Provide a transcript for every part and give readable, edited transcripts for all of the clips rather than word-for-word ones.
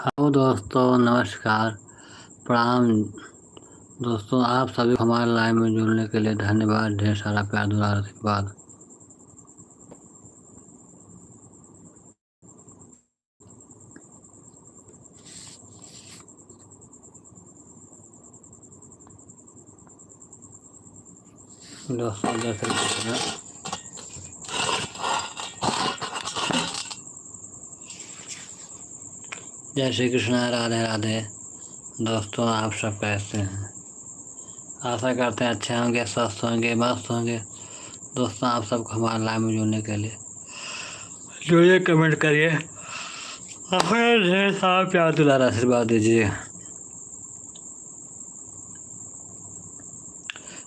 Hello दोस्तों, नमस्कार, प्रणाम। दोस्तों, आप सभी को हमारे लाइव में जुड़ने के लिए धन्यवाद। ढेर सारा प्यार दुलार आशीर्वाद। दोस्तों, जय श्री कृष्ण। जय श्री कृष्ण, राधे राधे। दोस्तों, आप सब कैसे हैं? आशा करते हैं अच्छे होंगे, स्वस्थ होंगे, मस्त होंगे। दोस्तों, आप सबको हमारे लाइव में जुड़ने के लिए जुड़िए, कमेंट करिए, हमें ढेर सारा प्यार दुलार आशीर्वाद दीजिए।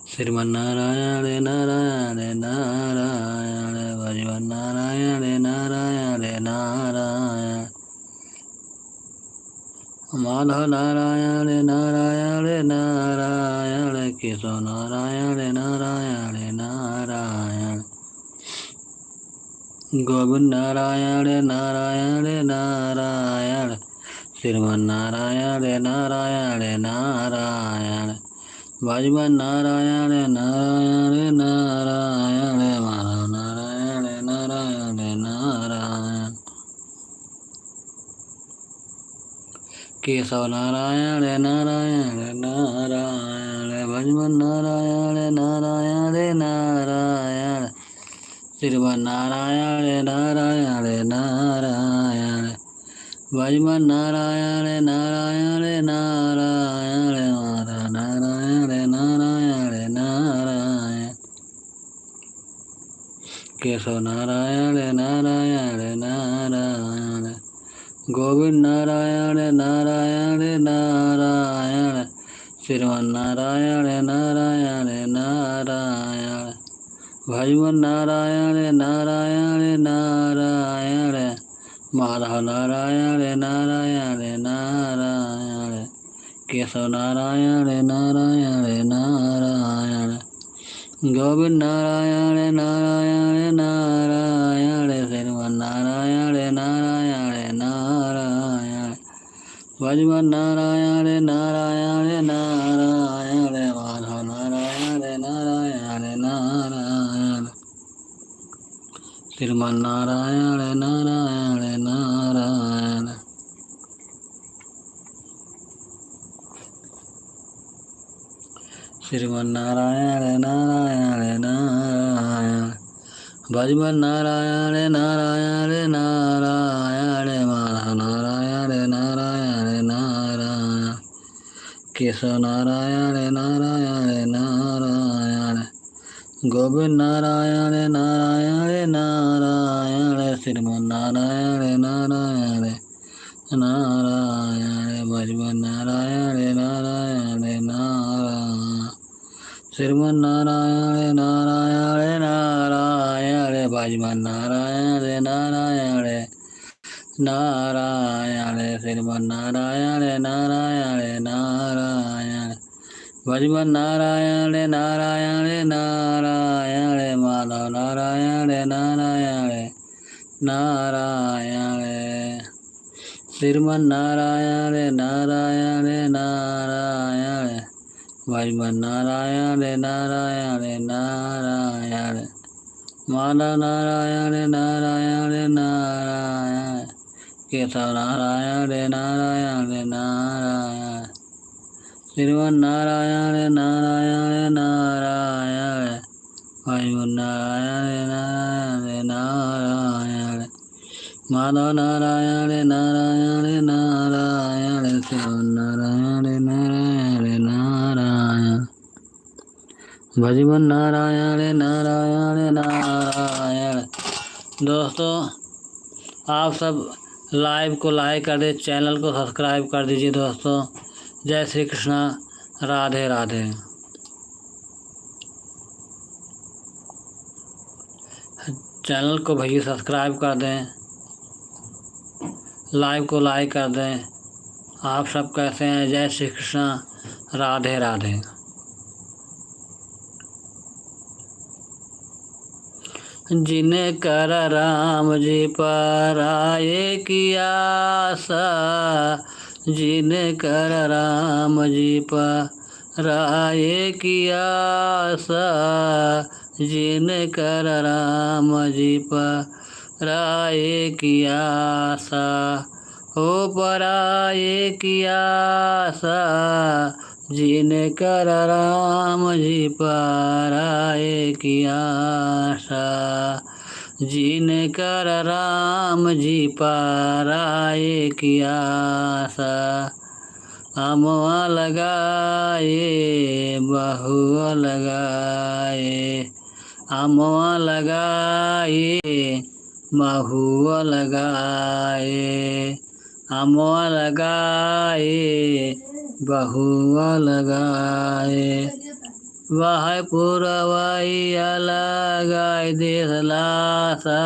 श्रीमन्नारायण नारायण नारायण, भजवन नारायण नारायण नारायण, माधव नारायण नारायण नारायण, केशव नारायण नारायण नारायण, गोविंद नारायण नारायण नारायण, श्रीमन्नारायण नारायण नारायण, भजवन नारायण नारायण नारायण, माधव नारायण नारायण नारायण, केशव नारायण नारायण नारायण, भजवन नारायण नारायण नारायण, श्रीमन्नारायण नारायण नारायण, भजवन नारायण नारायण नारायण, माधव नारायण नारायण नारायण, केशव नारायण नारायण नारायण, गोविंद नारायण नारायण नारायण, श्रीमन्नारायण नारायण नारायण, भजवन नारायण नारायण नारायण, माधव नारायण नारायण नारायण, केशव नारायण नारायण नारायण, गोविंद नारायण नारायण नारायण, श्रीमन्नारायण नारायण नारायण, भजवन नारायण नारायण नारायण, माधव नारायण नारायण नारायण, श्रीमन्नारायण नारायण नारायण, श्रीमन्नारायण नारायण नारायण, भजवन नारायण नारायण नारायण, माधव नारायण नारायण नारायण, केशव नारायण नारायण नारायण, गोविंद नारायण नारायण नारायण, श्रीमन्नारायण नारायण नारायण, भजवन नारायण नारायण नारायण, श्रीमन्नारायण नारायण नारायण, भजवन नारायण नारायण नारायण, श्रीमन्नारायण नारायण नारायण, भजवन नारायण नारायण नारायण, माधव नारायण नारायण नारायण, श्रीमन्नारायण नारायण नारायण, भजवन नारायण नारायण नारायण, माधव नारायण नारायण नारायण, केशव नारायण नारायण नारायण, श्रीमन्नारायण नारायण नारायण, भजवन नारायण नारायण नारायण, माधव नारायण नारायण नारायण, श्रीमन्नारायण नारायण नारायण, भजवन नारायण नारायण नारायण। दोस्तों, आप सब लाइव को लाइक कर दे, चैनल को सब्सक्राइब कर दीजिए। दोस्तों, जय श्री कृष्णा, राधे राधे। चैनल को भैया सब्सक्राइब कर दें, लाइव को लाइक कर दें। आप सब कैसे हैं? जय श्री कृष्णा, राधे राधे। जिनकर राम जी पर आए की आशा, जिनकर राम जी पर आए की आशा, जिनकर राम जी पर आए की आशा, हो पराए की आशा, जिनकर राम जी पर आए की आशा, जिनकर राम जी पर आए की आशा। अमवा लगाए बहुआ लगाए, अमवा लगाए महुआ लगाए, अमवा लगाए बहुआ लगाए, वह पुरवैया लगाए देसलासा,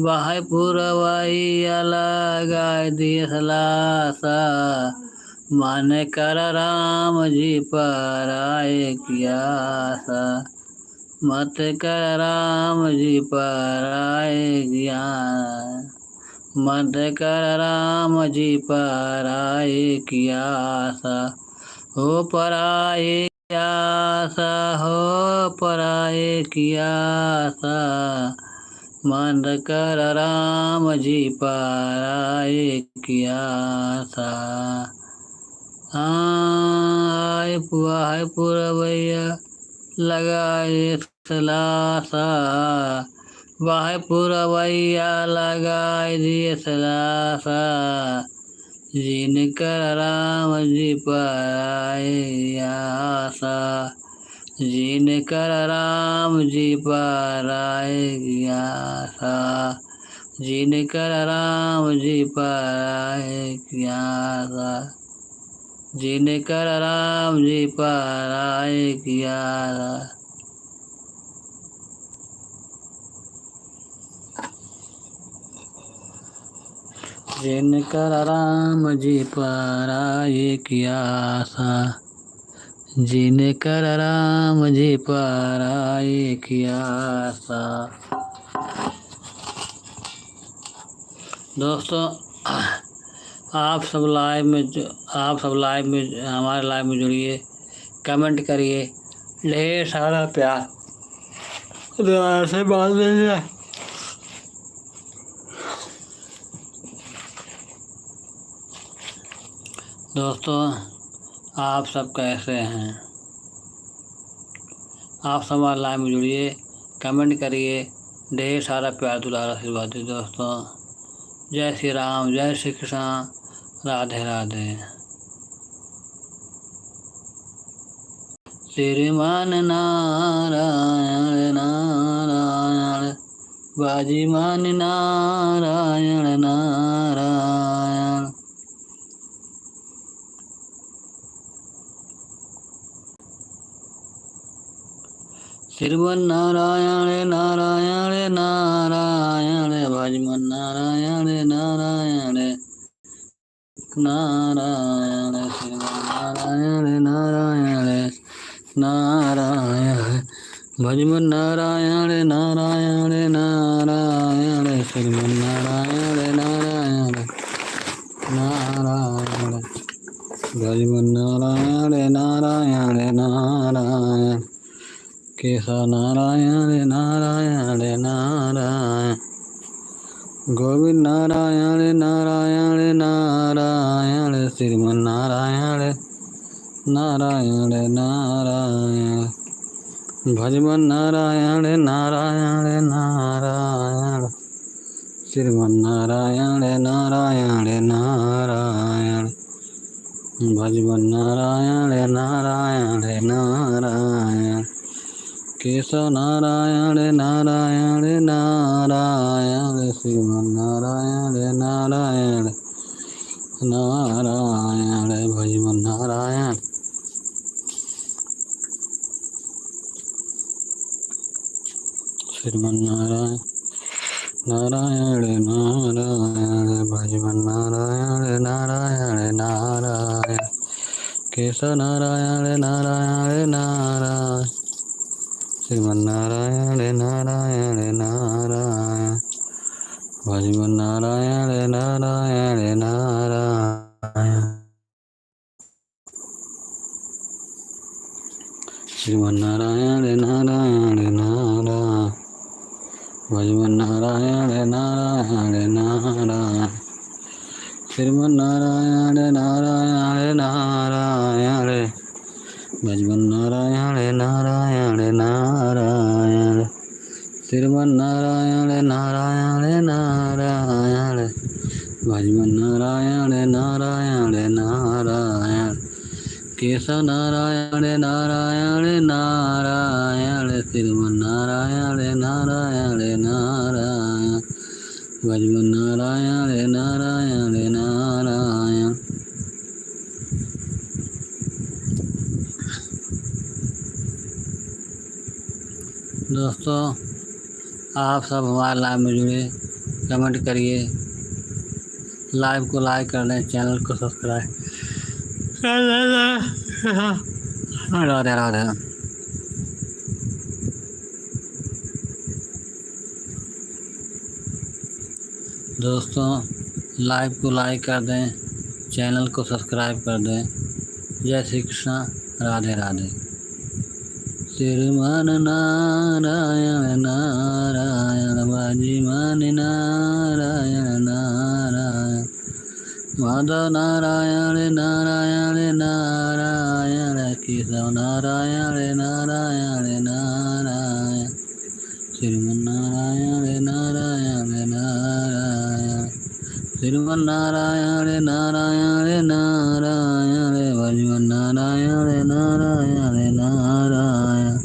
वह पुरवैया लगाए देसलासा, मन कर राम जी पर आए की आशा, मत कर राम जी पर आए की आशा, मत कर राम जी पर आए की आशा, हो पराए की आशा, हो पराए की आशा, मन कर राम जी पर आए की आशा। आए पुरवैया लगाए सलासा, वाहे पुरवैया लगाए दिए सलासा, जिनकर राम जी पर आए आशा, जिनकर राम जी पर आए आशा, जिनकर राम जी पर आए आशा, जिनकर राम जी पर आए की आशा। जिनकर राम जी पर आए की आशा, जिनकर राम जी पर आए की आशा। दोस्तों, आप सब लाइव में हमारे लाइव में जुड़िए, कमेंट करिए, ढेर सारा प्यार दोबारा से बात दीजिए। दोस्तों, आप सब कैसे हैं? आप सब हमारे लाइव में जुड़िए, कमेंट करिए, ढेर सारा प्यार दुलार आशीर्वाद दीजिए। दोस्तों, जय श्री राम, जय श्री कृष्ण, राधे राधे। श्रीमान नारायण नारायण, बाजीमान नारायण नारायण। श्रीमन नारायण नारायण नारायण, बाजीमान नारायण नारायण नारायण, श्रीमन नारायण नारायण नारायण, भजमन नारायण नारायण नारायण, श्रीमन नारायण नारायण नारायण, भजमन नारायण नारायण नारायण, केशव नारायण नारायण नारायण, गोविंद नारायण नारायण नारायण, श्रीमन नारायण नारायण नारायण, भजमन नारायण नारायण नारायण, श्रीमन नारायण नारायण नारायण, भजमन नारायण नारायण नारायण, केशव नारायण नारायण नारायण, श्रीमन नारायण नारायण नारायण, भजमन नारायण, श्रीमन नारायण नारायण नारायण, भजमन नारायण नारायण नारायण, केशव नारायण नारायण नारायण, श्रीमन नारायण नारायण नारायण नारायण श्रीमन्नारायण नारायण नारायण भजमन्नारायण नारायण नारायण श्रीमन्नारायण नारायण नारायण भजमन्नारायण नारायण नारायण श्रीमन्नारायण नारायण नारायण भजमन्नारायण नारायण नारायण केशव नारायण नारायण नारायण श्रीमन्नारायण नारायण नारायण भजमन्नारायण नारायण नारायण। दोस्तों आप सब हमारे लाइव में जुड़े, कमेंट करिए, लाइव को लाइक कर दें, चैनल को सब्सक्राइब राधे राधे। दोस्तों लाइव को लाइक कर दें, चैनल को सब्सक्राइब कर दें। जय श्री कृष्ण, राधे राधे। श्रीमान नारायण नारायण भजमन नारायण नारायण माधव नारायण नारायण नारायण केशव नारायण नारायण नारायण श्रीमन्नारायण नारायण नारायण श्रीमन्नारायण नारायण नारायण भजमन्नारायण नारायण नारायण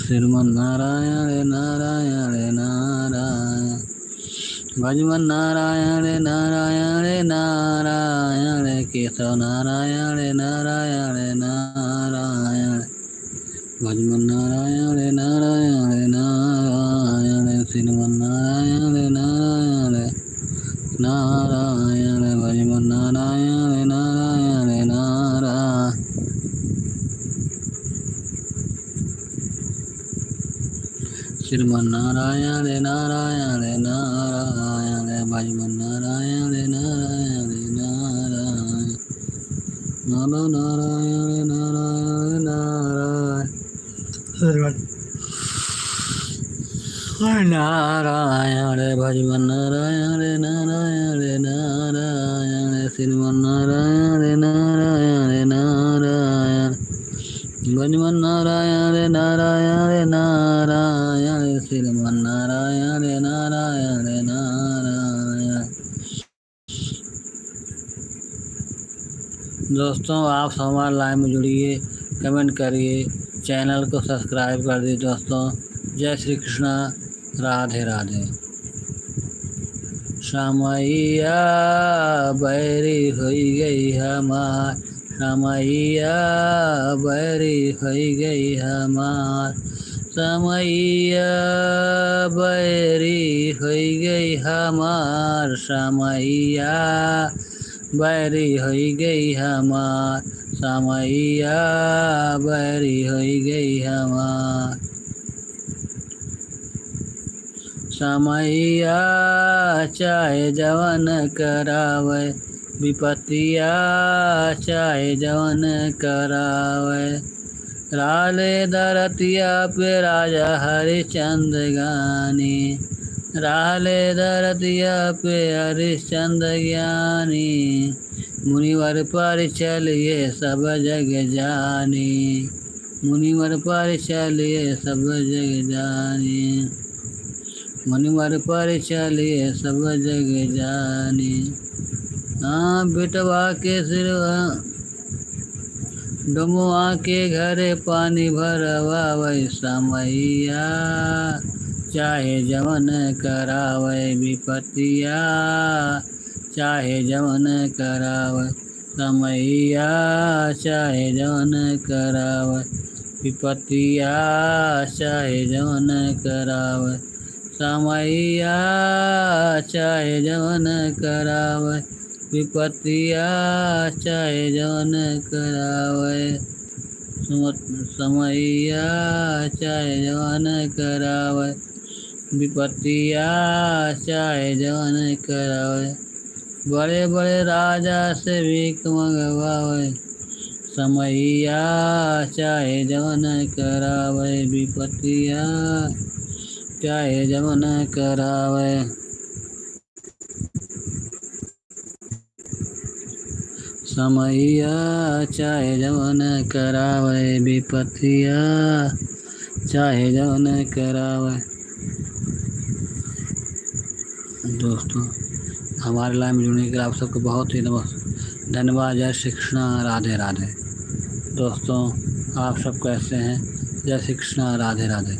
श्रीमन्नारायण नारायण नारायण भजमन्नारायण नारायण नारायण केशव नारायण नारायण नारायण भजमन्नारायण नारायण नारायण श्रीमन्नारायण नारायण नारायण भजमन्नारायण नारायण नारायण श्रीमन्नारायण नारायण नारायण भजमन्नारायण नारायण नारायण माधव नारायण नारायण नारायण भजमन्नारायण नारायण नारायण श्रीमन्नारायण नारायण नारायण भजमन्नारायण नारायण नारायण श्रीमन्नारायण नारायण नारायण। दोस्तों आप हमारे लाइव में जुड़िए, कमेंट करिए, चैनल को सब्सक्राइब कर दीजिए। दोस्तों जय श्री कृष्ण, राधे राधे। समैया बैरी हुई गई हमार, समैया बैरी हुई गई हमार, समैया बैरी हुई गई हमार, समैया बैरी हुई गई हमार, समैया बैरी हुई गई हमार। समैया चाहे जवन करावे, विपत्तिया चाहे जवन करावे, राले दरतिया पे राजा हरिश्चंद्र गानी, राले दरतिया पे हरिश्चंद्र ज्ञानी, मुनिवर पर चलिए सब जग जानी, मुनिवर पर चलिए सब जग जानी, मुनिवर पर चलिए सब जग जानी। हाँ बेटवा के सिरवा डुमवा के घरे पानी भरवा, वै समैया चाहे जवन करावे, विपत्तिया चाहे जवन करावे, समैया चाहे जवन करावे, विपत्तिया चाहे जवन करावे, समैया चाहे जवन करावे, विपत्तिया चाहे जवन करावे, समैया चाहे जवन करावे, विपत्तिया चाहे जवन करावे, बड़े बड़े राजा से भीख मंगवावे, समैया चाहे जवन करावे, विपत्तिया चाहे जवन करावे। समैया चाहे जवन करावे, विपत्तिया चाहे जवन करावे। दोस्तों, हमारे लाइव में जुड़ने के लिए आप सबको बहुत ही धन्यवाद। जय श्री कृष्णा, राधे राधे। दोस्तों, आप सब कैसे हैं? जय श्री कृष्णा, राधे राधे।